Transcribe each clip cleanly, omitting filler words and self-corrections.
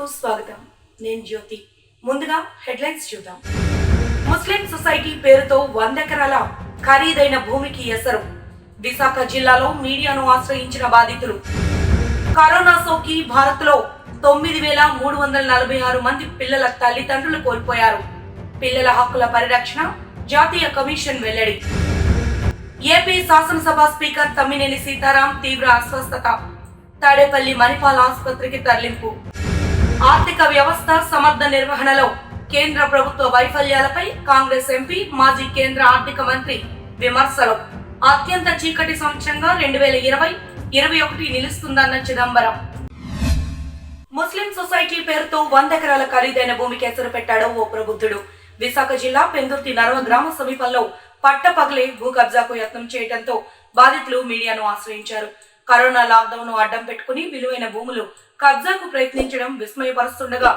కు స్వాగతం. నేను జ్యోతి. ముందుగా హెడ్లైన్స్ చూద్దాం. ముస్లిం సొసైటీ పేరుతో 100 ఎకరాల ఖరీదైన భూమికి ఎసరు. విశాఖ జిల్లాలో మీడియాను ఆశ్రయించిన బాధితులు. కరోనా సోకి భారత్లో 9,346 మంది పిల్లల తల్లిదండ్రులు కోల్పోయారు. పిల్లల హక్కుల పరిరక్షణ జాతీయ కమిషన్ వెల్లడి. ఏపీ శాసనసభ స్పీకర్ తమ్మినేని సీతారాం తీవ్ర అస్వస్థత. తాడేపల్లి మణిపాల్ ఆసుపత్రికి తరలింపు. ఆర్థిక వ్యవస్థ సమర్థ నిర్వహణలో కేంద్ర ప్రభుత్వ వైఫల్యాలపై కాంగ్రెస్ ఎంపీ మాజీ కేంద్ర ఆర్థిక మంత్రి విమర్శలు. అత్యంత చీకటి సంవత్సరంగా 2020-21 నిలుస్తుందన్న చిదంబరం. ముస్లిం సొసైటీ పేరుతో 100 ఎకరాల ఖరీదైన భూమికి ఎసరు పెట్టాడు ఓ ప్రబుద్ధుడు. విశాఖ జిల్లా పెందుర్తి నరవ గ్రామ సమీపంలో పట్టపగలే భూ కబ్జాకు యత్నం చేయడంతో బాధితులు మీడియాను ఆశ్రయించారు. కరోనా లాక్డౌన్ ను అడ్డం పెట్టుకుని విలువైన భూములు కబ్జాకు ప్రయత్నించడం విస్మయపరుస్తుండగా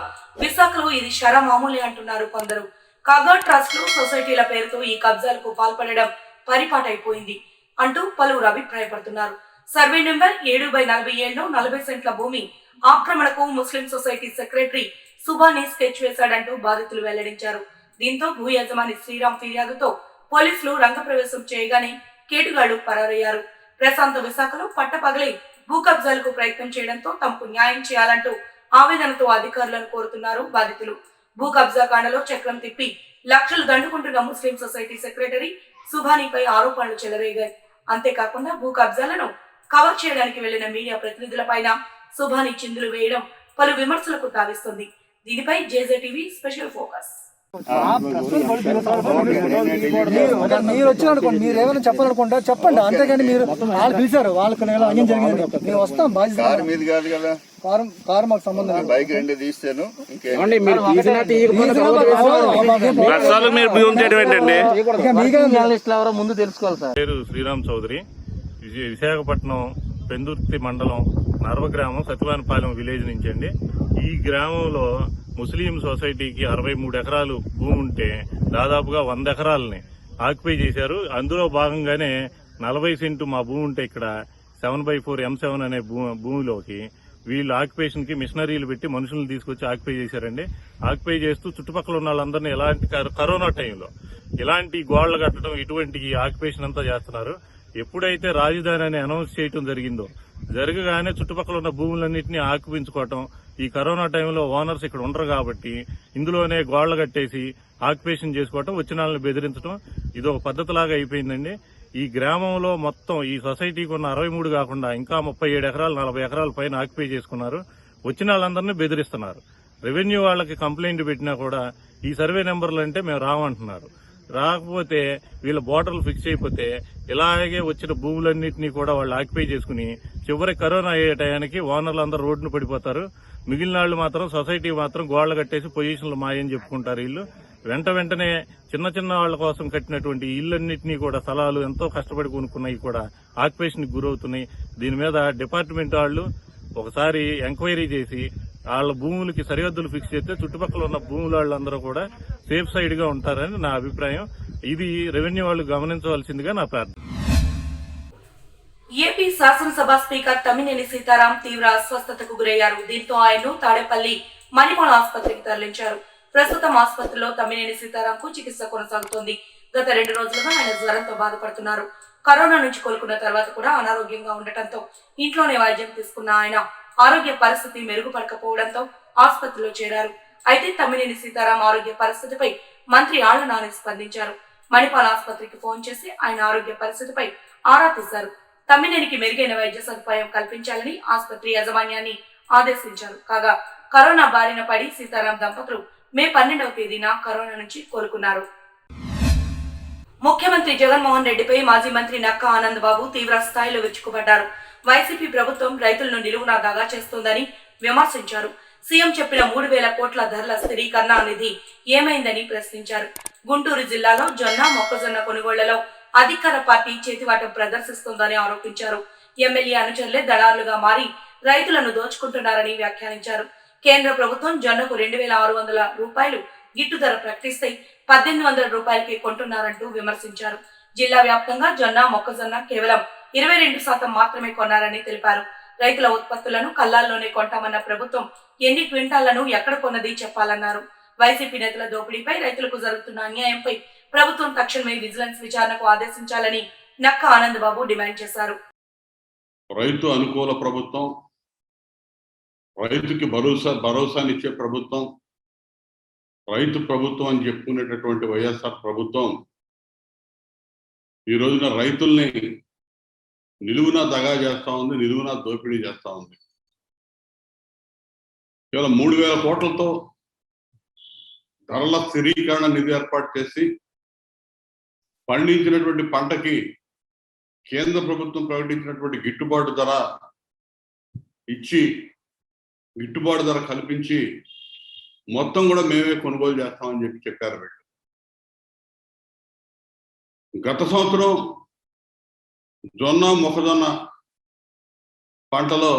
విశాఖలో ఇది శరమామూలి అంటున్నారు కొందరు. కాగా ట్రస్ట్లు సొసైటీల పేరుతో ఈ కబ్జాలకు పాల్పడడం పరిపాటైపోయింది అంటూ పలువురు అభిప్రాయపడుతున్నారు. సర్వే నెంబర్ 7/47లో 40 సెంట్ల భూమి ఆక్రమణకు ముస్లిం సొసైటీ సెక్రటరీ సుబానీ స్కెచ్ వేశాడంటూ బాధితులు వెల్లడించారు. దీంతో భూ యజమాని శ్రీరామ్ ఫిర్యాదుతో పోలీసులు రంగప్రవేశం చేయగానే కేటుగాళ్లు పరారయ్యారు. ప్రశాంత విశాఖలో పట్టపగలే భూ కబ్జాలకు ప్రయత్నం చేయడంతో తమకు న్యాయం చేయాలంటూ ఆవేదనతో అధికారులను కోరుతున్నారు బాధితులు. భూ కబ్జా కాండలో చక్రం తిప్పి లక్షలు దండుకుంటున్న ముస్లిం సొసైటీ సెక్రటరీ సుబానీపై ఆరోపణలు చెలరేగాయి. అంతేకాకుండా భూ కబ్జాలను కవర్ చేయడానికి వెళ్లిన మీడియా ప్రతినిధులపైన సుబానీ చిందులు వేయడం పలు విమర్శలకు తావిస్తుంది. దీనిపై జేజేటీవీ స్పెషల్ ఫోకస్. మీరు వచ్చిననుకోండి, మీరు ఏమైనా చెప్పాలనుకుంటా చెప్పండి, అంతేగాని మీరు వాళ్ళు పిలిచారు వాళ్ళకి అన్యం జరిగింది మేము వస్తాం. బాధ్యత కారు మాకు సంబంధం ముందు తెలుసుకోవాలి సార్. పేరు శ్రీరామ్ చౌదరి, విశాఖపట్నం పెందుర్తి మండలం నర్వ గ్రామం సత్యవానిపాలెం విలేజ్ నుంచి అండి. ఈ గ్రామంలో ముస్లిం సొసైటీకి 63 ఎకరాలు భూమి ఉంటే దాదాపుగా 100 ఎకరాలని ఆక్యుపై చేశారు. అందులో భాగంగానే 40 సెంటు మా భూమి ఉంటే ఇక్కడ 7/4 M7 అనే భూమిలోకి వీళ్ళు ఆక్యుపేషన్ కి మిషనరీలు పెట్టి మనుషులను తీసుకొచ్చి ఆక్యుపై చేశారండి. ఆక్యుపై చేస్తూ చుట్టుపక్కల ఉన్న వాళ్ళందరినీ ఎలాంటి కరోనా టైంలో ఇలాంటి గోళ్లు కట్టడం ఇటువంటి ఆక్యుపేషన్ అంతా చేస్తున్నారు. ఎప్పుడైతే రాజధాని అని అనౌన్స్ చేయడం జరిగిందో జరగగానే చుట్టుపక్కల ఉన్న భూములన్నింటినీ ఆక్యుపించుకోవటం, ఈ కరోనా టైంలో ఓనర్స్ ఇక్కడ ఉండరు కాబట్టి ఇందులోనే గోళ్లు కట్టేసి ఆక్యుపేషన్ చేసుకోవటం, వచ్చిన వాళ్ళని బెదిరించడం ఇది ఒక పద్ధతిలాగా అయిపోయిందండి. ఈ గ్రామంలో మొత్తం ఈ సొసైటీకి ఉన్న 63 కాకుండా ఇంకా 37 ఎకరాలు 40 ఎకరాల పైన ఆక్యుపై చేసుకున్నారు. వచ్చిన వాళ్ళందరినీ బెదిరిస్తున్నారు. రెవెన్యూ వాళ్ళకి కంప్లైంట్ పెట్టినా కూడా ఈ సర్వే నెంబర్లు అంటే మేము రావంటున్నారు. రాకపోతే వీళ్ళ బోర్డర్లు ఫిక్స్ అయిపోతే ఇలాగే వచ్చిన భూములన్నింటినీ కూడా వాళ్ళు ఆక్యుపై చేసుకుని చివరి కరోనా అయ్యే టయానికి ఓనర్లు అందరూ రోడ్డును పడిపోతారు. మిగిలిన వాళ్ళు మాత్రం సొసైటీ మాత్రం గోళ్లు కట్టేసి పొజిషన్లు మాయని చెప్పుకుంటారు. వీళ్ళు వెంటనే చిన్న చిన్న వాళ్ల కోసం కట్టినటువంటి ఇళ్లన్నింటినీ కూడా స్థలాలు ఎంతో కష్టపడి కొనుక్కున్నాయి కూడా ఆక్యుపేషన్ కి గురవుతున్నాయి. దీని మీద డిపార్ట్మెంట్ వాళ్ళు ఒకసారి ఎంక్వైరీ చేసి వాళ్ళ భూములకి సరిహద్దులు ఫిక్స్ చేస్తే చుట్టుపక్కల ఉన్న భూముల వాళ్ళందరూ కూడా సేఫ్ సైడ్ గా ఉంటారని నా అభిప్రాయం. ఇది రెవెన్యూ వాళ్ళు గమనించవలసిందిగా నా ప్రార్థన. ఏపీ శాసనసభ స్పీకర్ తమ్మినేని సీతారాం తీవ్ర అస్వస్థతకు గురయ్యారు. దీంతో ఆయన్ను తాడేపల్లి మణిపాల్ ఆసుపత్రికి తరలించారు. ప్రస్తుతం ఆసుపత్రిలో తమ్మినేని సీతారాం కు చికిత్స కొనసాగుతోంది. గత 2 రోజులుగా ఆయన జ్వరంతో బాధపడుతున్నారు. కరోనా నుంచి కోలుకున్న తర్వాత కూడా అనారోగ్యంగా ఉండటంతో ఇంట్లోనే వైద్యం తీసుకున్న ఆయన ఆరోగ్య పరిస్థితి మెరుగుపడకపోవడంతో ఆసుపత్రిలో చేరారు. అయితే తమ్మినేని సీతారాం ఆరోగ్య పరిస్థితిపై మంత్రి ఆళ్ల నాని స్పందించారు. మణిపాల్ ఆసుపత్రికి ఫోన్ చేసి ఆయన ఆరోగ్య పరిస్థితిపై ఆరా తీశారు. తమ్మినేనికి మెరుగైన వైద్య సదుపాయం కల్పించాలని ఆసుపత్రి యాజమాన్యాన్ని ఆదేశించారు. కాగా కరోనా బారిన పడి సీతారాం దంపతులు మే 12వ తేదీన కరోనా నుంచి కోలుకున్నారు. ముఖ్యమంత్రి జగన్మోహన్ రెడ్డిపై మాజీ మంత్రి నక్కా ఆనంద్ బాబు తీవ్ర స్థాయిలో విరుచుకుపడ్డారు. వైసీపీ ప్రభుత్వం రైతులను నిలువునా దాగా చేస్తోందని విమర్శించారు. సీఎం చెప్పిన 3,000 కోట్ల ధరల స్థిరీకరణ నిధి ఏమైందని ప్రశ్నించారు. గుంటూరు జిల్లాలో జొన్న మొక్కజొన్న కొనుగోళ్లలో అధికార పార్టీ చేతివాటం ప్రదర్శిస్తోందని ఆరోపించారు. ఎమ్మెల్యే అనుచరులే దళారులుగా మారి రైతులను దోచుకుంటున్నారని వ్యాఖ్యానించారు. కేంద్ర ప్రభుత్వం జొన్నకు 2,600 రూపాయలు గిట్టు ధర ప్రకటిస్తే 1,800 రూపాయలకి కొంటున్నారంటూ విమర్శించారు. జిల్లా వ్యాప్తంగా జొన్న మొక్కజొన్న కేవలం 22% మాత్రమే కొన్నారని తెలిపారు. రైతుల ఉత్పత్తులను కల్లాల్లోనే కొంటామన్న ప్రభుత్వం ఎన్ని క్వింటాలను ఎక్కడ కొన్నది చెప్పాలన్నారు. వైసీపీ నేతల దోపిడీపై, రైతులకు జరుగుతున్న అన్యాయంపై ప్రభుత్వం తక్షణమే విజిలెన్స్ విచారణకు ఆదేశించాలని నక్క ఆనందబాబు డిమాండ్ చేశారు. రైతు అనుకూల ప్రభుత్వం, రైతుకి భరోసానిచ్చే ప్రభుత్వం, రైతు ప్రభుత్వం అని చెప్పుకునేటటువంటి వైఎస్ఆర్ ప్రభుత్వం ఈ రోజున రైతుల్ని నిలువునా దగా చేస్తా ఉంది, నిలువునా దోపిడీ చేస్తా ఉంది. కేవలం 3,000 కోట్లతో ధరల స్థిరీకరణ నిధి ఏర్పాటు చేసి పండించినటువంటి పంటకి కేంద్ర ప్రభుత్వం ప్రకటించినటువంటి గిట్టుబాటు ధర ఇచ్చి, గిట్టుబాటు ధర కల్పించి మొత్తం కూడా మేమే కొనుగోలు చేస్తామని చెప్పారు వీళ్ళు. గత సంవత్సరం జొన్న, మొక్కజొన్న పంటలో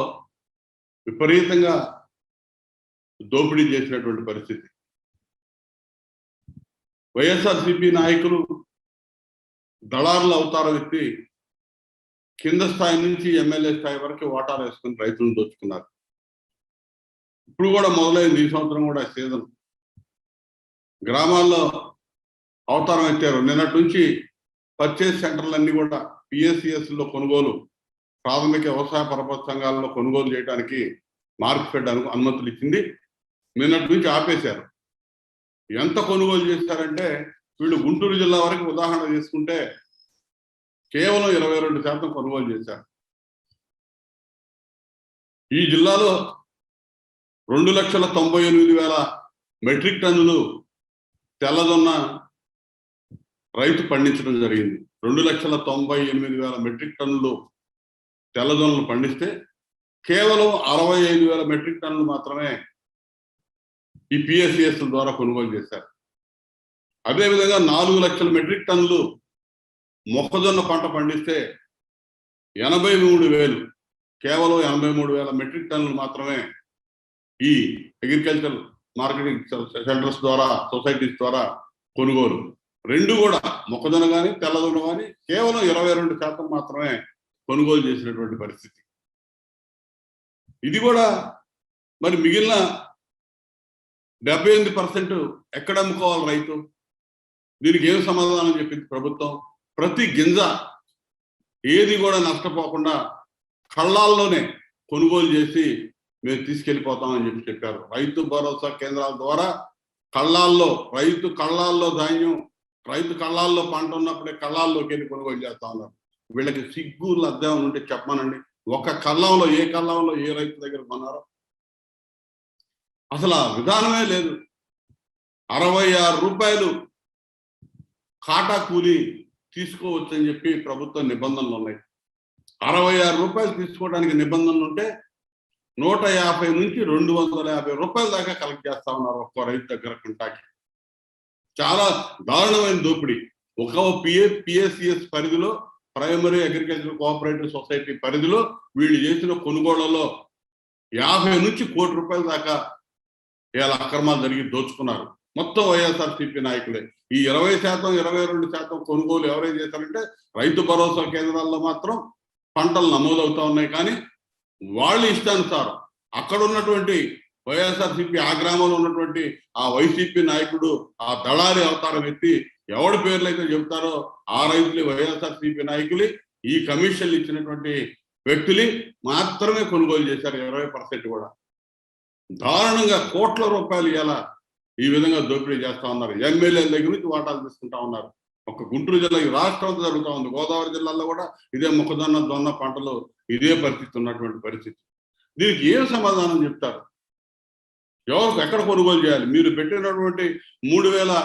విపరీతంగా దోపిడీ చేసినటువంటి పరిస్థితి. వైఎస్ఆర్సీపీ నాయకులు దళారుల అవతారం ఎత్తి కింద స్థాయి నుంచి ఎమ్మెల్యే స్థాయి వరకు వాటాలు వేసుకుని రైతులను దోచుకున్నారు. ఇప్పుడు కూడా మొదలైంది, ఈ సంవత్సరం కూడా సీజన్. గ్రామాల్లో అవతారం ఎత్తారు. నిన్నటి నుంచి పర్చేస్ సెంటర్లన్నీ కూడా పిఎస్సిఎస్లో కొనుగోలు, ప్రాథమిక వ్యవసాయ పరపతి సంఘాలలో కొనుగోలు చేయడానికి మార్కెట్ అనుమతులు ఇచ్చింది. నిన్నటి నుంచి ఆపేశారు. ఎంత కొనుగోలు చేశారంటే వీళ్ళు గుంటూరు జిల్లా వరకు ఉదాహరణ తీసుకుంటే కేవలం 22% కొనుగోలు చేశారు. ఈ జిల్లాలో 2,98,000 మెట్రిక్ టన్నులు తెల్లజొన్న రైతు పండించడం జరిగింది. 2,98,000 మెట్రిక్ టన్నులు తెల్లజొన్నలు పండిస్తే కేవలం 65,000 మెట్రిక్ టన్నులు మాత్రమే ఈ పిఎస్సిఎస్ ద్వారా కొనుగోలు చేశారు. అదేవిధంగా 4 లక్షల మెట్రిక్ టన్నులు మొక్కజొన్న పంట పండిస్తే 83,000, కేవలం 83,000 మెట్రిక్ టన్నులు మాత్రమే ఈ అగ్రికల్చర్ మార్కెటింగ్ సెంటర్స్ ద్వారా, సొసైటీస్ ద్వారా కొనుగోలు. రెండు కూడా మొక్కజొన్న కానీ తెల్లజొన్న కానీ కేవలం 22% మాత్రమే కొనుగోలు చేసినటువంటి పరిస్థితి. ఇది కూడా మరి మిగిలిన 78% ఎక్కడ అమ్ముకోవాలి రైతు? దీనికి ఏం సమాధానం చెప్పింది ప్రభుత్వం? ప్రతి గింజ ఏది కూడా నష్టపోకుండా కళ్ళాల్లోనే కొనుగోలు చేసి మేము తీసుకెళ్ళిపోతామని చెప్పారు. రైతు భరోసా కేంద్రాల ద్వారా కళ్ళాల్లో, రైతు కళ్ళాల్లో ధాన్యం, రైతు కళ్ళాల్లో పంట ఉన్నప్పుడే కళ్ళాల్లోకి వెళ్ళి కొనుగోలు చేస్తా ఉన్నారు. వీళ్ళకి సిగ్గు లజ్జం ఉంటే చెప్పమనండి. ఒక కళ్ళంలో, ఏ కళ్ళంలో ఏ రైతు దగ్గర కొన్నారో అసలు ఆ విధానమే లేదు. 66 రూపాయలు కాటా కూలి తీసుకోవచ్చని చెప్పి ప్రభుత్వ నిబంధనలు ఉన్నాయి. 66 రూపాయలు తీసుకోవడానికి నిబంధనలు ఉంటే 150 నుంచి 250 రూపాయల దాకా కలెక్ట్ చేస్తా ఉన్నారు ఒక్కో రైతు దగ్గర కుంటాకి. చాలా దారుణమైన దోపిడీ. ఒక పిఎస్సిఎస్ పరిధిలో, ప్రైమరీ అగ్రికల్చర్ కోఆపరేటివ్ సొసైటీ పరిధిలో వీళ్ళు చేసిన కొనుగోళ్లలో 50 నుంచి ₹1 కోటి దాకా ఇలా అక్రమాలు జరిగి దోచుకున్నారు. మొత్తం వైఎస్ఆర్సీపీ నాయకులే. ఈ 20%, 22% కొనుగోలు ఎవరైనా చేశారంటే రైతు భరోసా కేంద్రాల్లో మాత్రం పంటలు నమోదవుతా ఉన్నాయి. కానీ వాళ్ళు ఇష్టానుసారం అక్కడ ఉన్నటువంటి వైఎస్ఆర్సీపీ, ఆ గ్రామంలో ఉన్నటువంటి ఆ వైసీపీ నాయకుడు, ఆ దళారి అవతారం ఎత్తి ఎవడి పేర్లు అయితే చెబుతారో ఆ రైతులు వైఎస్ఆర్సీపీ నాయకులు, ఈ కమిషన్లు ఇచ్చినటువంటి వ్యక్తులు మాత్రమే కొనుగోలు చేశారు. 20% కూడా దారుణంగా కోట్ల రూపాయలు ఇలా ఈ విధంగా దోపిడీ చేస్తా ఉన్నారు. ఎమ్మెల్యేల దగ్గర నుంచి వాటాలు తీసుకుంటా ఉన్నారు. ఒక గుంటూరు జిల్లా, ఈ రాష్ట్రం అంతా జరుగుతూ ఉంది. గోదావరి జిల్లాలో కూడా ఇదే మొక్కజొన్న, జొన్న పంటలు ఇదే పరిస్థితి ఉన్నటువంటి పరిస్థితి. దీనికి ఏం సమాధానం చెప్తారు? ఎవరికి ఎక్కడ కొనుగోలు చేయాలి? మీరు పెట్టినటువంటి 3,000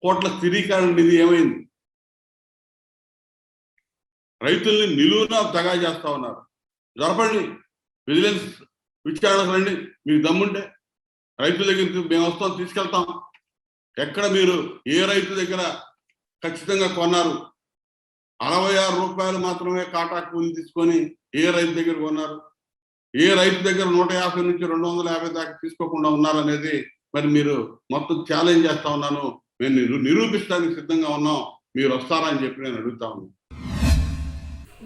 కోట్ల స్థిరీకరణ నిధి ఏమైంది? రైతుల్ని నిలువునా దగా చేస్తా ఉన్నారు. జరపండి, విజిలెన్స్ విచారణకు రండి. మీకు దమ్ముంటే రైతుల దగ్గరికి మేము వస్తాం, తీసుకెళ్తాం. ఎక్కడ మీరు ఏ రైతు దగ్గర ఖచ్చితంగా కొన్నారు? 66 రూపాయలు మాత్రమే కాటా కూలి తీసుకొని ఏ రైతు దగ్గర కొన్నారు? ఏ రైతు దగ్గర 150 నుంచి 250 దాకా తీసుకోకుండా ఉన్నారనేది మరి మీరు మొత్తం ఛాలెంజ్ చేస్తా ఉన్నాను. మేము నిరూపించడానికి సిద్ధంగా ఉన్నాం. మీరు వస్తారా అని చెప్పి నేను అడుగుతా ఉన్నాను.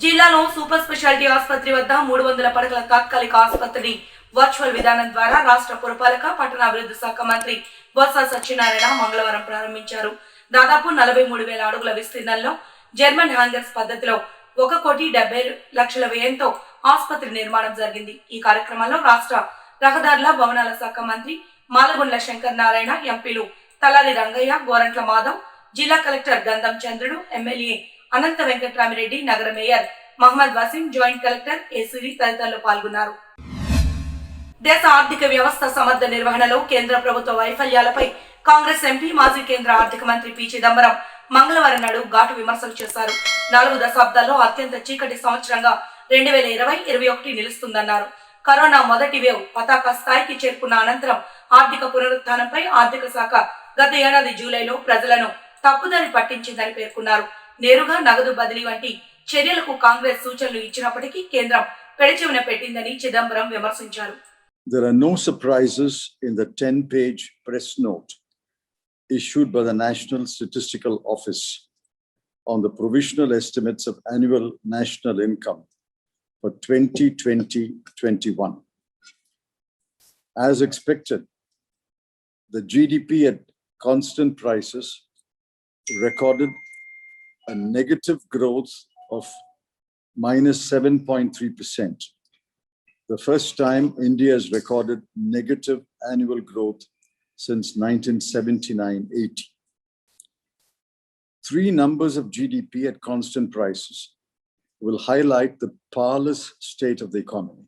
జిల్లాలో సూపర్ స్పెషాలిటీ ఆసుపత్రి వద్ద 300 పడకల తాత్కాలిక ఆసుపత్రిని వర్చువల్ విధానం ద్వారా రాష్ట్ర పురపాలక పట్టణాభివృద్ధి శాఖ మంత్రి బొత్స సత్యనారాయణ మంగళవారం ప్రారంభించారు. దాదాపు 43,000 అడుగుల విస్తీర్ణంలో జర్మన్ హ్యాంగర్స్ పద్ధతిలో 1,70,00,000 వ్యయంతో ఆసుపత్రి నిర్మాణం జరిగింది. ఈ కార్యక్రమంలో రాష్ట్ర రహదారుల భవనాల శాఖ మంత్రి మాలగుండ్ల శంకర్ నారాయణ, ఎంపీలు తలారి రంగయ్య, గోరంట్ల మాధవ్, జిల్లా కలెక్టర్ గంధం చంద్రుడు, ఎమ్మెల్యే అనంత వెంకట్రామిరెడ్డి, నగర mayor Mohammed Waseem, joint collector ఏసీరి తదితరులు పాల్గొన్నారు. దేశ ఆర్థిక వ్యవస్థ సమర్థ నిర్వహణలో కేంద్ర ప్రభుత్వ వైఫల్యాలపై కాంగ్రెస్ ఎంపీ, మాజీ కేంద్ర ఆర్థిక మంత్రి పి చిదంబరం మంగళవారం నాడు ఘాటు విమర్శలు చేశారు. 4 దశాబ్దాల్లో అత్యంత చీకటి సంవత్సరంగా 2020-21 నిలుస్తుందన్నారు. కరోనా మొదటి వేవ్ పతాక స్థాయికి చేరుకున్న అనంతరం ఆర్థిక పునరుత్థానంపై ఆర్థిక శాఖ గత ఏడాది జూలైలో ప్రజలను తప్పుదారి పట్టించిందని పేర్కొన్నారు. నేరుగా నగదు బదిలీ వంటి చర్యలకు కాంగ్రెస్ సూచనలు ఇచ్చినప్పటికీ కేంద్రం పెడచెవిన పెట్టిందని చిదంబరం విమర్శించారు. There are no surprises in the 10-page press note issued by the National Statistical Office on the provisional estimates of annual national income for 2020-21. As expected, the GDP at constant prices recorded a negative growth of -7.3%. The first time India has recorded negative annual growth since 1979-80. 3 numbers of GDP at constant prices will highlight the parlous state of the economy.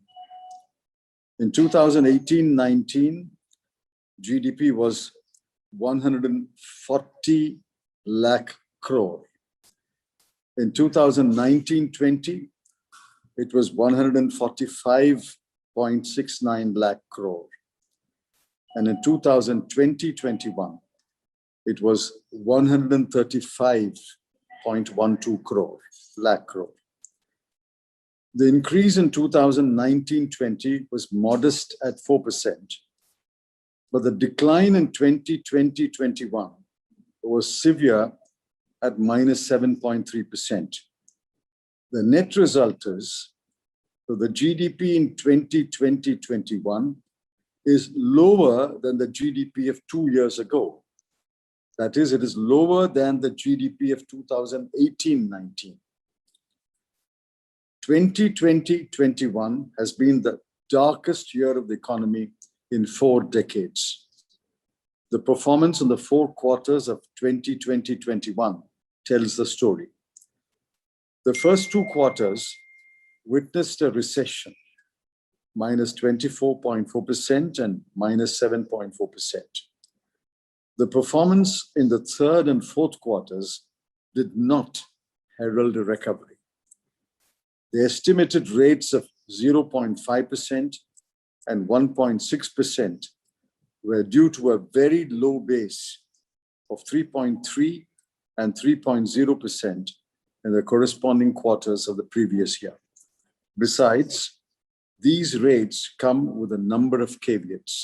In 2018-19, GDP was 140 lakh crore. In 2019-20, it was 145.69 lakh crore. And in 2020-21, it was 135.12 lakh crore. The increase in 2019-20 was modest at 4%, but the decline in 2020-21 was severe at -7.3%. The net result is that the GDP in 2020-21 is lower than the GDP of 2 years ago. That is, it is lower than the GDP of 2018-19. 2020-21 has been the darkest year of the economy in 4 decades. The performance in the 4 quarters of 2020-21 tells the story. The first 2 quarters witnessed a recession, -24.4% and -7.4%. The performance in the 3rd and 4th quarters did not herald a recovery. The estimated rates of 0.5% and 1.6% were due to a very low base of 3.3 and 3.0% in the corresponding quarters of the previous year. Besides, these rates come with a number of caveats.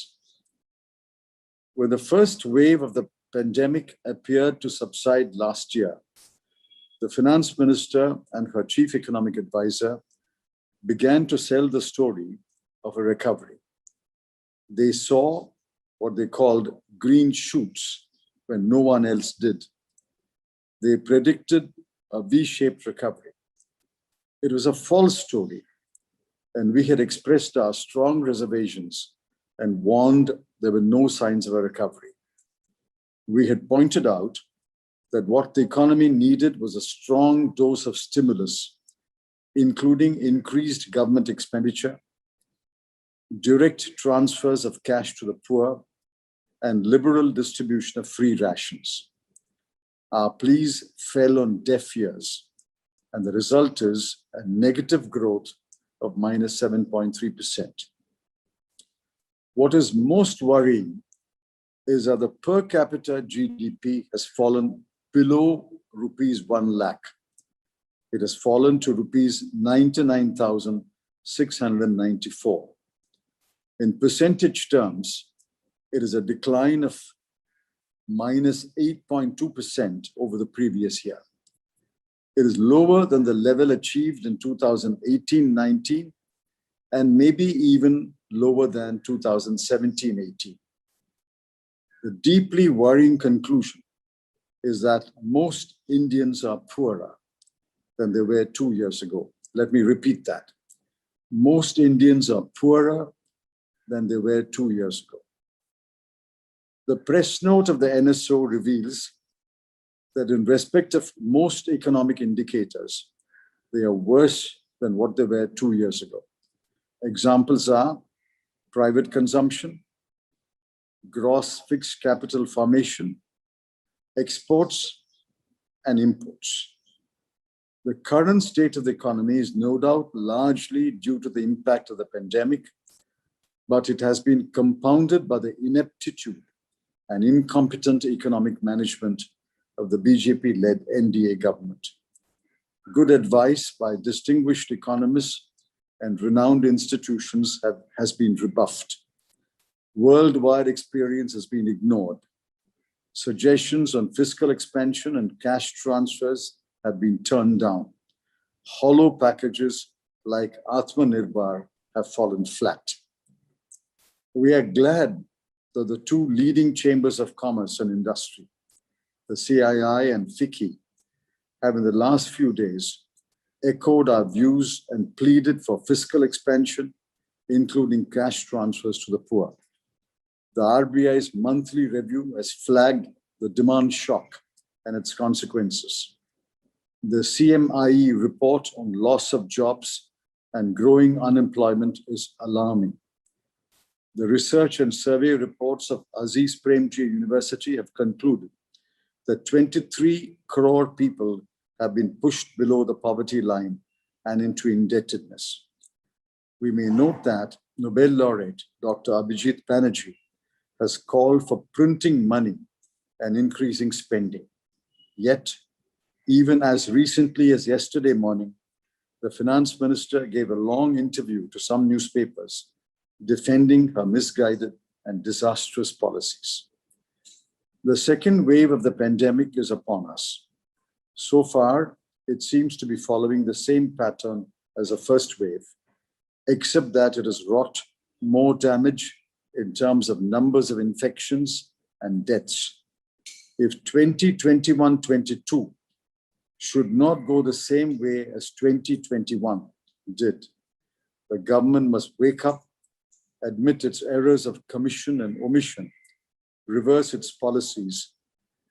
When the first wave of the pandemic appeared to subside last year, the finance minister and her chief economic advisor began to sell the story of a recovery. They saw what they called green shoots when no one else did. They predicted a V-shaped recovery. It was a false story, and we had expressed our strong reservations and warned there were no signs of a recovery. We had pointed out that what the economy needed was a strong dose of stimulus, including increased government expenditure, direct transfers of cash to the poor, and liberal distribution of free rations. Our pleas fell on deaf ears, and the result is a negative growth of -7.3%. What is most worrying is that the per capita GDP has fallen below rupees 1 lakh. It has fallen to rupees 99,694. In percentage terms, it is a decline of -8.2% over the previous year. It is lower than the level achieved in 2018-19 and maybe even lower than 2017-18. The deeply worrying conclusion is that most Indians are poorer than they were 2 years ago. Let me repeat that. Most Indians are poorer than they were 2 years ago. The press note of the NSO reveals that in respect of most economic indicators, they are worse than what they were 2 years ago. Examples are private consumption, gross fixed capital formation, exports, and imports. The current state of the economy is no doubt largely due to the impact of the pandemic, but it has been compounded by the ineptitude and incompetent economic management of the BJP-led NDA government. Good advice by distinguished economists and renowned institutions has been rebuffed. Worldwide experience has been ignored. Suggestions on fiscal expansion and cash transfers have been turned down. Hollow packages like Atmanirbhar have fallen flat. We are glad that the two leading chambers of commerce and industry, the CII and FICCI, have in the last few days echoed our views and pleaded for fiscal expansion, including cash transfers to the poor. The RBI's monthly review has flagged the demand shock and its consequences. The CMIE report on loss of jobs and growing unemployment is alarming. The research and survey reports of Aziz Premji University have concluded that 23 crore people have been pushed below the poverty line and into indebtedness. We may note that Nobel laureate Dr. Abhijit Banerjee has called for printing money and increasing spending. Yet, even as recently as yesterday morning, the finance minister gave a long interview to some newspapers defending her misguided and disastrous policies. The second wave of the pandemic is upon us. So far, it seems to be following the same pattern as the first wave, except that it has wrought more damage in terms of numbers of infections and deaths. If 2021-22 should not go the same way as 2021 did, the government must wake up, admit its errors of commission and omission, reverse its policies,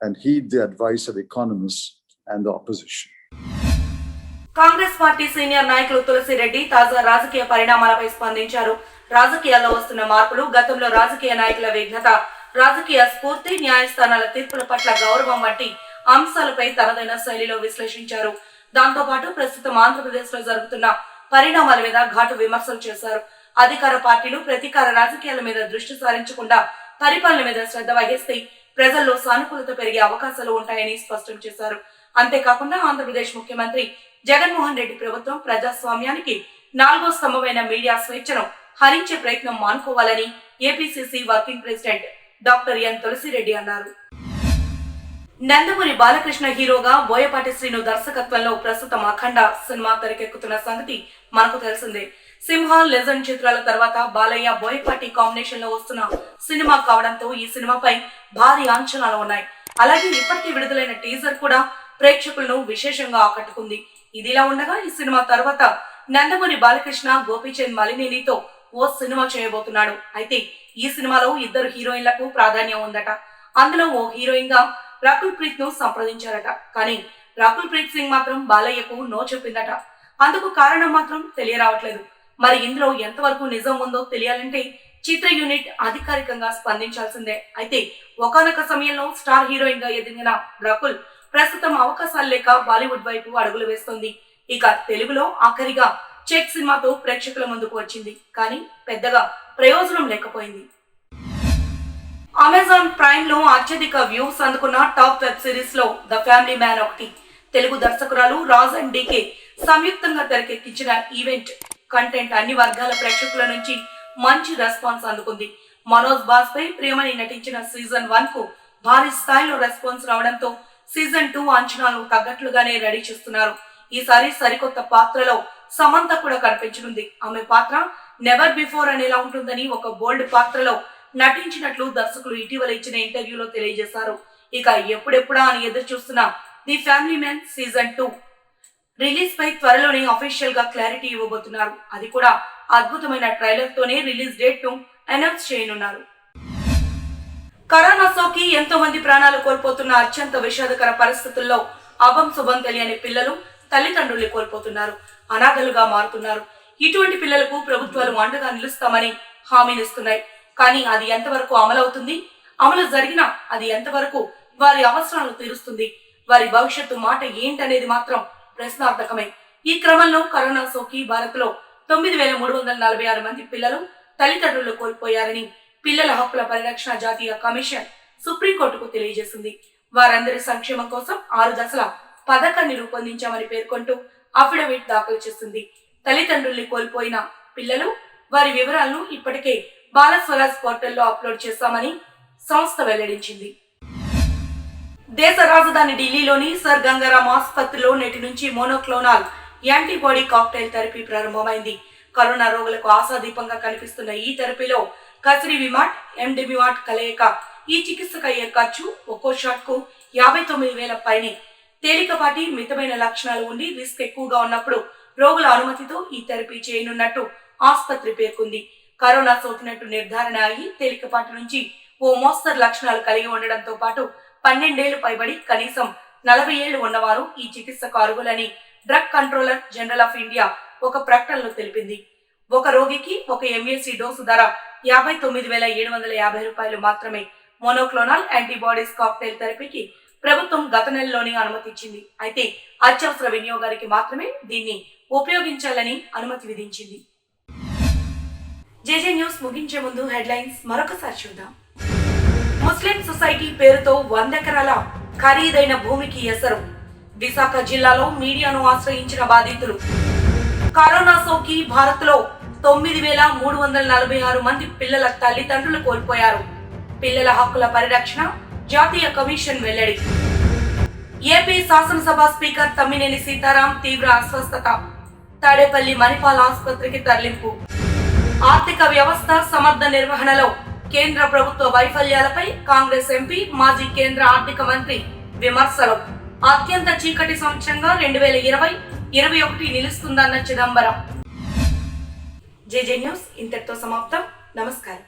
and heed the advice of economists and the opposition. Congress party senior నాయకులు తులసిరెడ్డి తాజా రాజకీయ పరిణామాలపై స్పందించారు. రాజకీయాల్లో వస్తున్న మార్పులు, గతంలో రాజకీయ నాయకుల విఘ్నత, రాజకీయ స్ఫూర్తి, న్యాయస్థానాల తీర్పుల పట్ల గౌరవం వంటి అంశాలపై తనదైన శైలిలో విశ్లేషించారు. దాంతోపాటు ప్రస్తుతం ఆంధ్రప్రదేశ్ లో జరుగుతున్న పరిణామాల మీద ఘాటు విమర్శలు చేశారు. అధికార పార్టీలు ప్రతీకార రాజకీయాల మీద దృష్టి సారించకుండా పరిపాలన మీద శ్రద్ధ వహిస్తే ప్రజల్లో సానుకూలత పెరిగే అవకాశాలు ఉంటాయని స్పష్టం చేశారు. అంతేకాకుండా ఆంధ్రప్రదేశ్ ముఖ్యమంత్రి జగన్మోహన్ రెడ్డి ప్రభుత్వం ప్రజాస్వామ్యానికి 4వ స్తంభమైన మీడియా స్వేచ్ఛను హరించే ప్రయత్నం మానుకోవాలని APCC working president doctor N Tulasireddy అన్నారు. నందమూరి బాలకృష్ణ హీరోగా బోయపాటి శ్రీను దర్శకత్వంలో ప్రస్తుతం అఖండ సినిమా తెరకెక్కుతున్న సంగతి మనకు తెలిసిందే. సింహ, లెజెండ్ చిత్రాల తర్వాత బాలయ్య, బోయపాటి కాంబినేషన్ లో వస్తున్న సినిమా కావడంతో ఈ సినిమాపై భారీ అంచనాలు ఉన్నాయి. అలాగే ఇప్పటికే విడుదలైన టీజర్ కూడా ప్రేక్షకులను విశేషంగా ఆకట్టుకుంది. ఇదిలా ఉండగా ఈ సినిమా తర్వాత నందమూరి బాలకృష్ణ గోపీచంద్ మలినేనితో ఓ సినిమా చేయబోతున్నాడు. అయితే ఈ సినిమాలో 2 హీరోయిన్లకు ప్రాధాన్యం ఉందట. అందులో ఓ హీరోయిన్ గా రకుల్ ప్రీత్ ను సంప్రదించారట. కానీ రకుల్ ప్రీత్ సింగ్ మాత్రం బాలయ్యకు నో చెప్పిందట. అందుకు కారణం మాత్రం తెలియరావట్లేదు. మరి ఇందులో ఎంతవరకు నిజం ఉందో తెలియాలంటే చిత్ర యూనిట్ అధికారికంగా స్పందించాల్సిందే. అయితే ఒకానొక సమయంలో స్టార్ హీరోయిన్ గా ఎదిగిన రకుల్ ప్రస్తుతం అవకాశాలు లేక బాలీవుడ్ వైపు అడుగులు వేస్తోంది. ఇక తెలుగులో ఆఖరిగా చెక్ సినిమాతో ప్రేక్షకుల ముందుకు వచ్చింది. కానీ పెద్దగా ప్రయోజనం లేకపోయింది. అమెజాన్ ప్రైమ్ లో అత్యధిక వ్యూస్ అందుకున్న టాప్ వెబ్ సిరీస్ లో ద ఫ్యామిలీ మ్యాన్ ఒకటి. తెలుగు దర్శకురాలు రాజ్ అండ్ డీకే సంయుక్తంగా తెరకెక్కించిన ఈవెంట్ కంటెంట్ అన్ని వర్గాల ప్రేక్షకుల నుంచి మంచి రెస్పాన్స్ అందుకుంది. మనోజ్ బాజ్పేయి ప్రియమణి నటించిన సీజన్ 1 కు భారీ స్థాయిలో రెస్పాన్స్ రావడంతో సీజన్ 2 అంచనాలు తగ్గట్లుగానే రెడీ చేస్తున్నారు. ఈసారి సరికొత్త పాత్రలో సమంత కూడా కనిపించనుంది. ఆమె పాత్ర నెవర్ బిఫోర్ అనేలా ఉంటుందని ఒక బోల్డ్ పాత్రలో నటించినట్లు దర్శకులు ఇటీవల ఇచ్చిన ఇంటర్వ్యూలో తెలియజేశారు. ఇక ఎప్పుడెప్పుడా అని ఎదురు చూస్తున్న the family man season 2 release పై త్వరలోనే అఫీషియల్ గా క్లారిటీ ఇవ్వబోతున్నారు. అది కూడా అద్భుతమైన ట్రైలర్ తోనే రిలీజ్ డేట్ ను అనౌన్స్ చేయనున్నారు. కరోనా సోకి ఎంతో మంది ప్రాణాలు కోల్పోతున్న అత్యంత విషాదకర పరిస్థితుల్లో అభం శుభం తెలియని పిల్లలు తల్లిదండ్రులు కోల్పోతున్నారు, అనాథలుగా మారుతున్నారు. ఇటువంటి పిల్లలకు ప్రభుత్వాలు అండగా నిలుస్తామని హామీనిస్తున్నాయి. కానీ అది ఎంతవరకు అమలవుతుంది, అమలు జరిగినా అది ఎంతవరకు వారి అవసరాలు తీరుస్తుంది, వారి భవిష్యత్తు మాట ఏంటనేది మాత్రం ప్రశ్నార్థకమే. ఈ క్రమంలో కరోనా సోకి భారత్ లో 9,346 మంది పిల్లలు తల్లిదండ్రులు కోల్పోయారని పిల్లల హక్కుల పరిరక్షణ జాతీయ కమిషన్ సుప్రీంకోర్టుకు తెలియజేసింది. వారందరి సంక్షేమం కోసం 6 దశల పథకాన్ని రూపొందించామని పేర్కొంటూ అఫిడవిట్ దాఖలు చేసింది. తల్లిదండ్రుల్ని కోల్పోయిన పిల్లలు వారి వివరాలను ఇప్పటికే బాల స్వరాజ్ పోర్టల్లో అప్లోడ్ చేశామని సంస్థ వెల్లడించింది. దేశ రాజధాని ఢిల్లీలోని సర్ గంగారాం ఆసుపత్రిలో నేటి నుంచి మోనోక్లోనల్ యాంటీబాడీ కాక్టైల్ థెరపీ ప్రారంభమైంది. కరోనా రోగులకు ఆశాదీపంగా కనిపిస్తున్న ఈ థెరపీలో కసిరివిమాట్, ఎండెమివాట్ కలయిక. ఈ చికిత్సకు అయ్యే ఖర్చు ఒక్కో షాట్ కు 59,000 పైనే. తేలికపాటి మితమైన లక్షణాలు ఉండి రిస్క్ ఎక్కువగా ఉన్నప్పుడు రోగుల అనుమతితో ఈ థెరపీ చేయనున్నట్టు ఆసుపత్రి పేర్కొంది. కరోనా సోకినట్టు నిర్ధారణ అయ్యి తేలికపాటి నుంచి ఓ మోస్తరు లక్షణాలు కలిగి ఉండడంతో పాటు 12 ఏళ్లు పైబడి కనీసం 40 ఏళ్లు ఉన్నవారు ఈ చికిత్సకు అర్హులని drug controller general of India ఒక ప్రకటనలో తెలిపింది. ఒక రోగికి ఒక ఎంఎస్సి డోసు ధర 59,750 రూపాయలు మాత్రమే. మోనోక్లోనల్ యాంటీబాడీస్ కాక్టైల్ థెరపీకి ప్రభుత్వం గత నెలలోనే అనుమతి ఇచ్చింది. అయితే అత్యవసర వినియోగానికి మాత్రమే దీన్ని ఉపయోగించాలని అనుమతి విధించింది. జేజే న్యూస్ ముగించే ముందు హెడ్లైన్స్ మరొకసారి చూద్దాం. ముస్లిం సొసైటీ పేరుతో 100 ఎకరాల ఖరీదైన భూమికి ఎసరు. విశాఖ జిల్లాలో మీడియాను ఆశ్రయించిన బాధితులు. కరోనా సోకి భారత్ లో 9,346 మంది పిల్లల తల్లిదండ్రులు కోల్పోయారు. పిల్లల హక్కుల పరిరక్షణ జాతీయ కమిషన్ వెల్లడి. ఏపీ శాసనసభ స్పీకర్ తమ్మినేని సీతారాం తీవ్ర అస్వస్థత. తాడేపల్లి మణిపాల్ ఆసుపత్రికి తరలింపు. ఆర్థిక వ్యవస్థ సమర్థ నిర్వహణలో కేంద్ర ప్రభుత్వ వైఫల్యాలపై కాంగ్రెస్ ఎంపీ మాజీ కేంద్ర ఆర్థిక మంత్రి విమర్శలు. అత్యంత చీకటి సంవత్సరంగా 2020-21 నిలుస్తుందన్న చిదంబరం. జేజే న్యూస్ ఇంతటితో సమాప్తం. నమస్కారం.